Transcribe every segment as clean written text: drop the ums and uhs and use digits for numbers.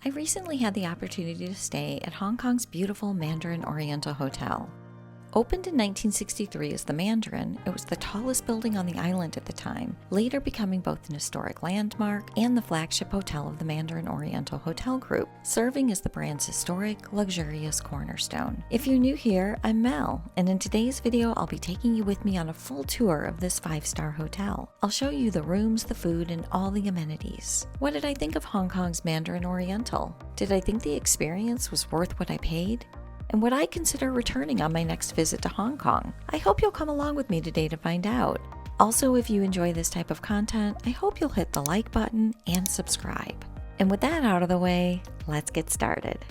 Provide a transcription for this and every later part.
I recently had the opportunity to stay at Hong Kong's beautiful Mandarin Oriental Hotel. Opened in 1963 as the Mandarin, it was the tallest building on the island at the time, later becoming both an historic landmark and the flagship hotel of the Mandarin Oriental Hotel Group, serving as the brand's historic, luxurious cornerstone. If you're new here, I'm Mel, and in today's video I'll be taking you with me on a full tour of this 5-star hotel. I'll show you the rooms, the food, and all the amenities. What did I think of Hong Kong's Mandarin Oriental? Did I think the experience was worth what I paid? And would I consider returning on my next visit to Hong Kong? I hope you'll come along with me today to find out. Also, if you enjoy this type of content, I hope you'll hit the like button and subscribe. And with that out of the way, let's get started.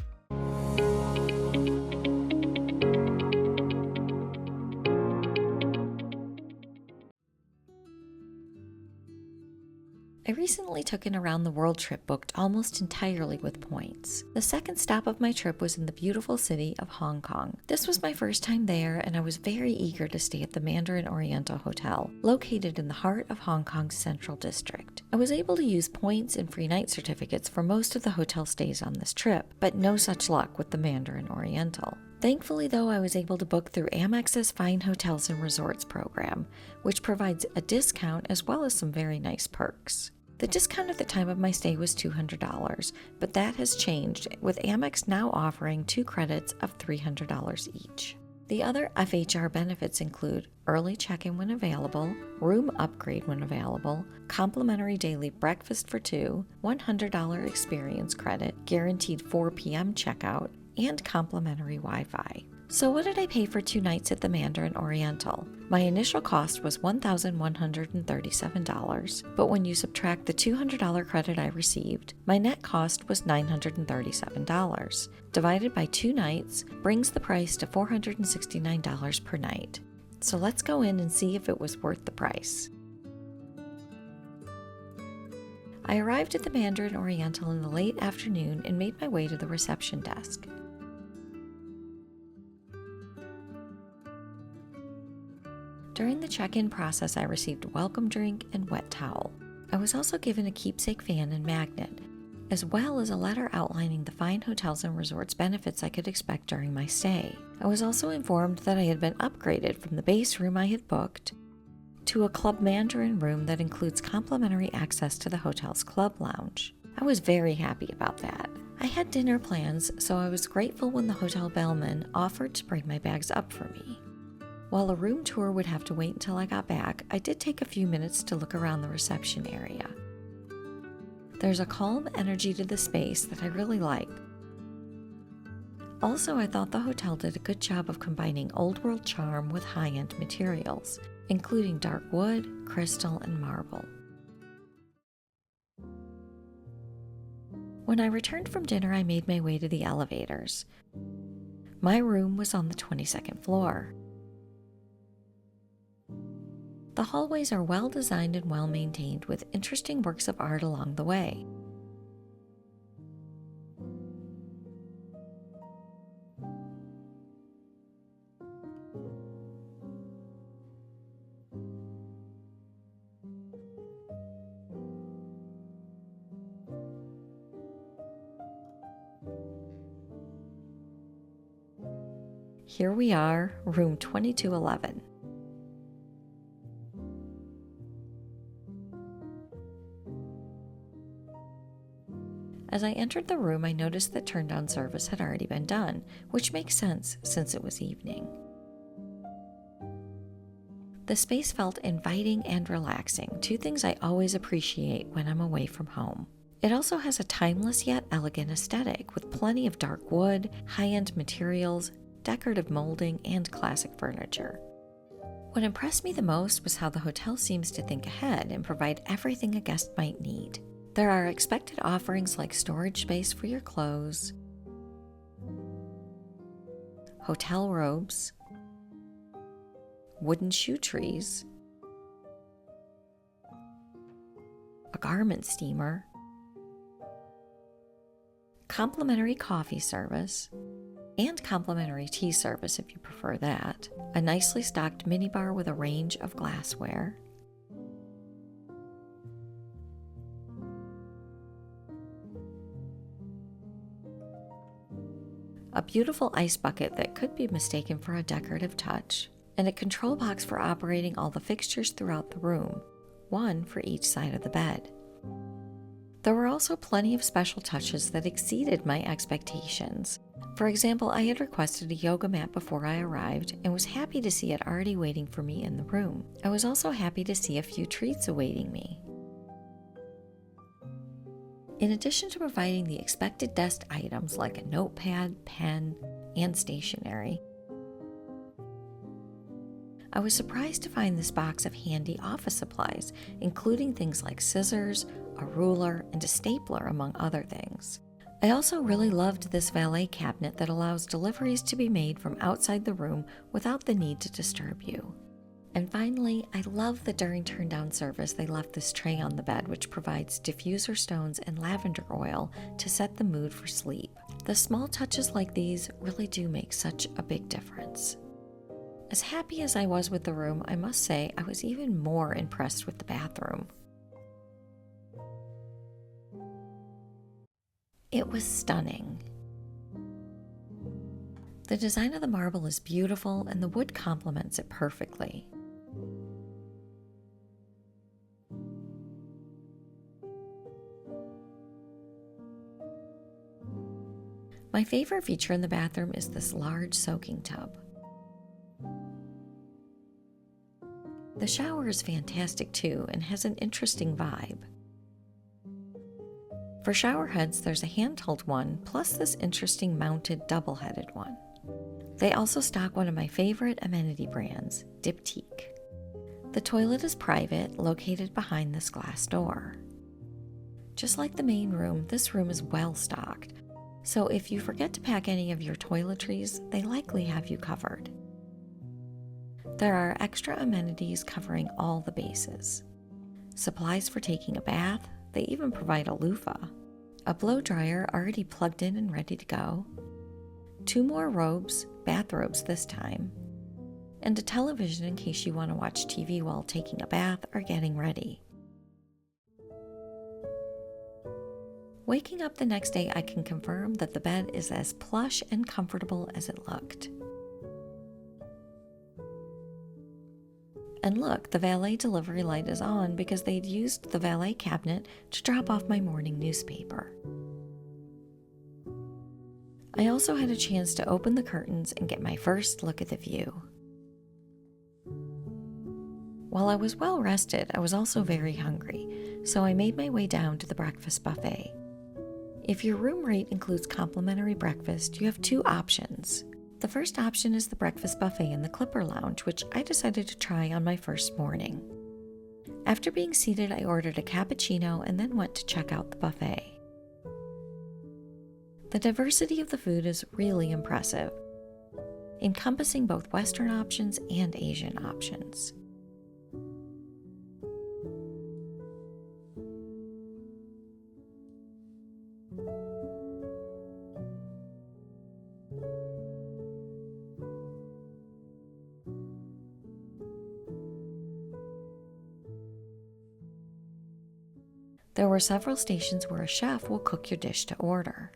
I recently took an around-the-world trip booked almost entirely with points. The second stop of my trip was in the beautiful city of Hong Kong. This was my first time there, and I was very eager to stay at the Mandarin Oriental Hotel, located in the heart of Hong Kong's Central District. I was able to use points and free night certificates for most of the hotel stays on this trip, but no such luck with the Mandarin Oriental. Thankfully, though, I was able to book through AMEX's Fine Hotels and Resorts program, which provides a discount as well as some very nice perks. The discount at the time of my stay was $200, but that has changed, with Amex now offering 2 credits of $300 each. The other FHR benefits include early check-in when available, room upgrade when available, complimentary daily breakfast for 2, $100 experience credit, guaranteed 4 p.m. checkout, and complimentary Wi-Fi. So what did I pay for 2 nights at the Mandarin Oriental? My initial cost was $1,137, but when you subtract the $200 credit I received, my net cost was $937. Divided by 2 nights brings the price to $469 per night. So let's go in and see if it was worth the price. I arrived at the Mandarin Oriental in the late afternoon and made my way to the reception desk. During the check-in process, I received a welcome drink and wet towel. I was also given a keepsake fan and magnet, as well as a letter outlining the Fine Hotels and Resorts benefits I could expect during my stay. I was also informed that I had been upgraded from the base room I had booked to a Club Mandarin room that includes complimentary access to the hotel's club lounge. I was very happy about that. I had dinner plans, so I was grateful when the hotel bellman offered to bring my bags up for me. While a room tour would have to wait until I got back, I did take a few minutes to look around the reception area. There's a calm energy to the space that I really like. Also, I thought the hotel did a good job of combining old-world charm with high-end materials, including dark wood, crystal, and marble. When I returned from dinner, I made my way to the elevators. My room was on the 22nd floor. The hallways are well designed and well maintained, with interesting works of art along the way. Here we are, room 2211. As I entered the room, I noticed that turn-down service had already been done, which makes sense since it was evening. The space felt inviting and relaxing, 2 things I always appreciate when I'm away from home. It also has a timeless yet elegant aesthetic, with plenty of dark wood, high-end materials, decorative molding, and classic furniture. What impressed me the most was how the hotel seems to think ahead and provide everything a guest might need. There are expected offerings like storage space for your clothes, hotel robes, wooden shoe trees, a garment steamer, complimentary coffee service, and complimentary tea service if you prefer that, a nicely stocked minibar with a range of glassware, a beautiful ice bucket that could be mistaken for a decorative touch, and a control box for operating all the fixtures throughout the room, one for each side of the bed. There were also plenty of special touches that exceeded my expectations. For example, I had requested a yoga mat before I arrived and was happy to see it already waiting for me in the room. I was also happy to see a few treats awaiting me. In addition to providing the expected desk items like a notepad, pen, and stationery, I was surprised to find this box of handy office supplies, including things like scissors, a ruler, and a stapler, among other things. I also really loved this valet cabinet that allows deliveries to be made from outside the room without the need to disturb you. And finally, I love that during turn-down service they left this tray on the bed which provides diffuser stones and lavender oil to set the mood for sleep. The small touches like these really do make such a big difference. As happy as I was with the room, I must say I was even more impressed with the bathroom. It was stunning. The design of the marble is beautiful and the wood complements it perfectly. My favorite feature in the bathroom is this large soaking tub. The shower is fantastic too and has an interesting vibe. For shower heads, there's a handheld one, plus this interesting mounted double-headed one. They also stock one of my favorite amenity brands, Diptyque. The toilet is private, located behind this glass door. Just like the main room, this room is well stocked, so if you forget to pack any of your toiletries, they likely have you covered. There are extra amenities covering all the bases. Supplies for taking a bath, they even provide a loofah, a blow dryer already plugged in and ready to go, 2 more robes, bathrobes this time, and a television in case you want to watch TV while taking a bath or getting ready. Waking up the next day, I can confirm that the bed is as plush and comfortable as it looked. And look, the valet delivery light is on because they'd used the valet cabinet to drop off my morning newspaper. I also had a chance to open the curtains and get my first look at the view. While I was well rested, I was also very hungry, so I made my way down to the breakfast buffet. If your room rate includes complimentary breakfast, you have 2 options. The first option is the breakfast buffet in the Clipper Lounge, which I decided to try on my first morning. After being seated, I ordered a cappuccino and then went to check out the buffet. The diversity of the food is really impressive, encompassing both Western options and Asian options. There were several stations where a chef will cook your dish to order.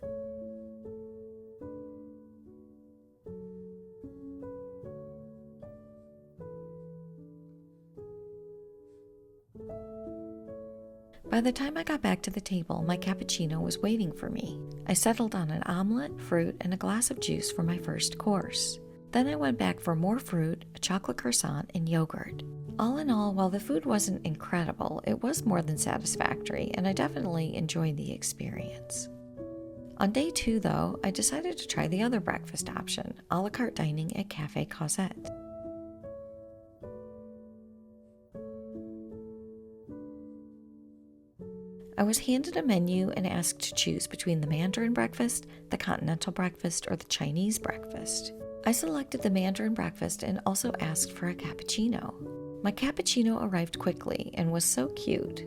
By the time I got back to the table, my cappuccino was waiting for me. I settled on an omelet, fruit, and a glass of juice for my first course. Then I went back for more fruit, a chocolate croissant, and yogurt. All in all, while the food wasn't incredible, it was more than satisfactory, and I definitely enjoyed the experience. On day 2, though, I decided to try the other breakfast option, a la carte dining at Café Causette. I was handed a menu and asked to choose between the Mandarin breakfast, the continental breakfast, or the Chinese breakfast. I selected the Mandarin breakfast and also asked for a cappuccino. My cappuccino arrived quickly and was so cute.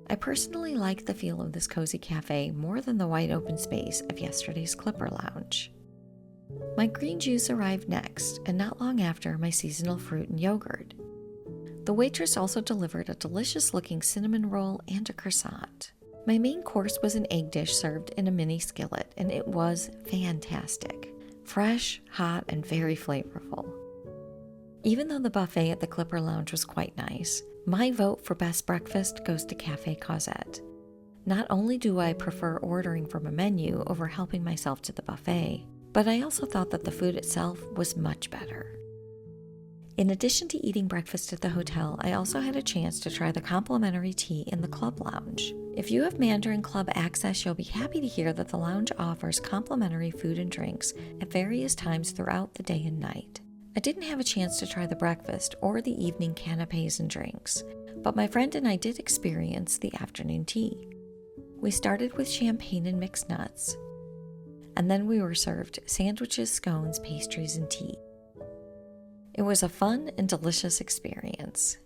I personally liked the feel of this cozy cafe more than the wide open space of yesterday's Clipper Lounge. My green juice arrived next, and not long after, my seasonal fruit and yogurt. The waitress also delivered a delicious-looking cinnamon roll and a croissant. My main course was an egg dish served in a mini skillet, and it was fantastic. Fresh, hot, and very flavorful. Even though the buffet at the Clipper Lounge was quite nice, my vote for best breakfast goes to Café Causette. Not only do I prefer ordering from a menu over helping myself to the buffet, but I also thought that the food itself was much better. In addition to eating breakfast at the hotel, I also had a chance to try the complimentary tea in the club lounge. If you have Mandarin Club access, you'll be happy to hear that the lounge offers complimentary food and drinks at various times throughout the day and night. I didn't have a chance to try the breakfast or the evening canapes and drinks, but my friend and I did experience the afternoon tea. We started with champagne and mixed nuts, and then we were served sandwiches, scones, pastries, and tea. It was a fun and delicious experience.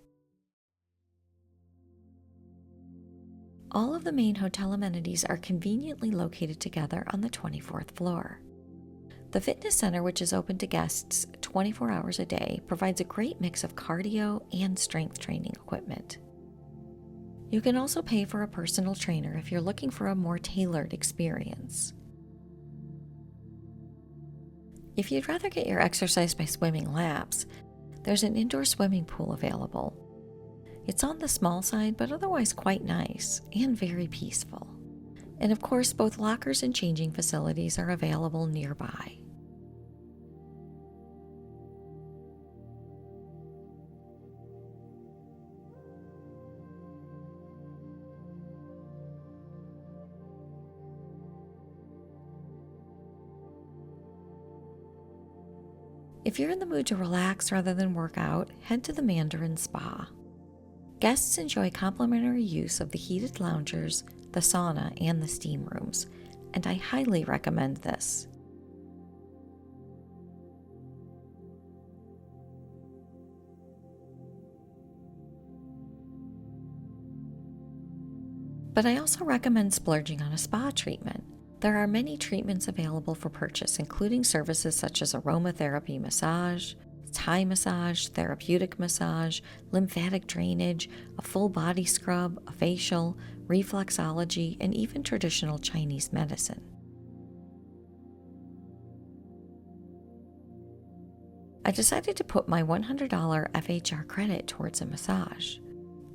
All of the main hotel amenities are conveniently located together on the 24th floor. The fitness center, which is open to guests 24 hours a day, provides a great mix of cardio and strength training equipment. You can also pay for a personal trainer if you're looking for a more tailored experience. If you'd rather get your exercise by swimming laps, there's an indoor swimming pool available. It's on the small side, but otherwise quite nice and very peaceful. And of course, both lockers and changing facilities are available nearby. If you're in the mood to relax rather than work out, head to the Mandarin Spa. Guests enjoy complimentary use of the heated loungers, the sauna, and the steam rooms, and I highly recommend this. But I also recommend splurging on a spa treatment. There are many treatments available for purchase, including services such as aromatherapy massage, Thai massage, therapeutic massage, lymphatic drainage, a full body scrub, a facial, reflexology, and even traditional Chinese medicine. I decided to put my $100 FHR credit towards a massage.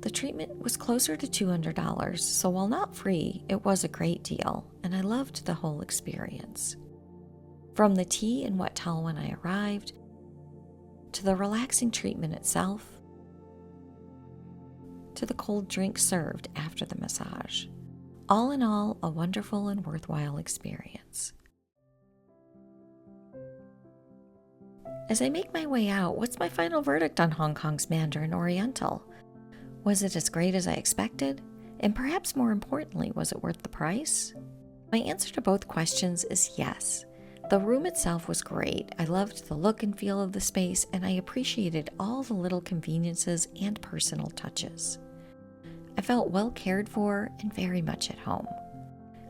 The treatment was closer to $200, so while not free, it was a great deal, and I loved the whole experience. From the tea and wet towel when I arrived, to the relaxing treatment itself, to the cold drink served after the massage. All in all, a wonderful and worthwhile experience. As I make my way out, what's my final verdict on Hong Kong's Mandarin Oriental? Was it as great as I expected? And perhaps more importantly, was it worth the price? My answer to both questions is yes. The room itself was great. I loved the look and feel of the space, and I appreciated all the little conveniences and personal touches. I felt well cared for and very much at home.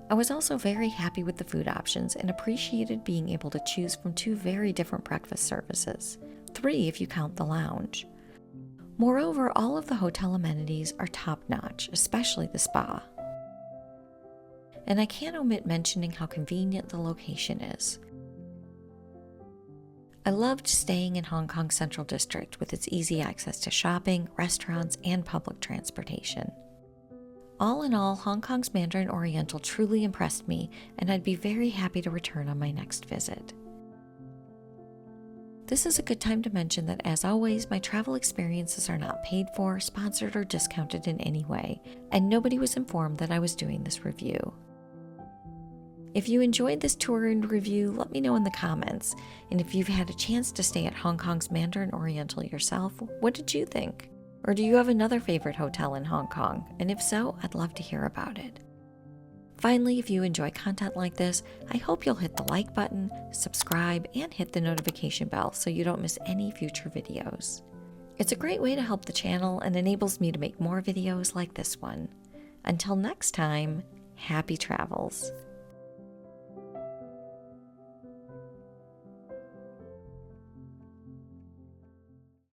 I was also very happy with the food options and appreciated being able to choose from 2 very different breakfast services, 3 if you count the lounge. Moreover, all of the hotel amenities are top-notch, especially the spa. And I can't omit mentioning how convenient the location is. I loved staying in Hong Kong's Central District with its easy access to shopping, restaurants, and public transportation. All in all, Hong Kong's Mandarin Oriental truly impressed me, and I'd be very happy to return on my next visit. This is a good time to mention that, as always, my travel experiences are not paid for, sponsored, or discounted in any way, and nobody was informed that I was doing this review. If you enjoyed this tour and review, let me know in the comments, and if you've had a chance to stay at Hong Kong's Mandarin Oriental yourself, what did you think? Or do you have another favorite hotel in Hong Kong? And if so, I'd love to hear about it. Finally, if you enjoy content like this, I hope you'll hit the like button, subscribe, and hit the notification bell so you don't miss any future videos. It's a great way to help the channel and enables me to make more videos like this one. Until next time, happy travels.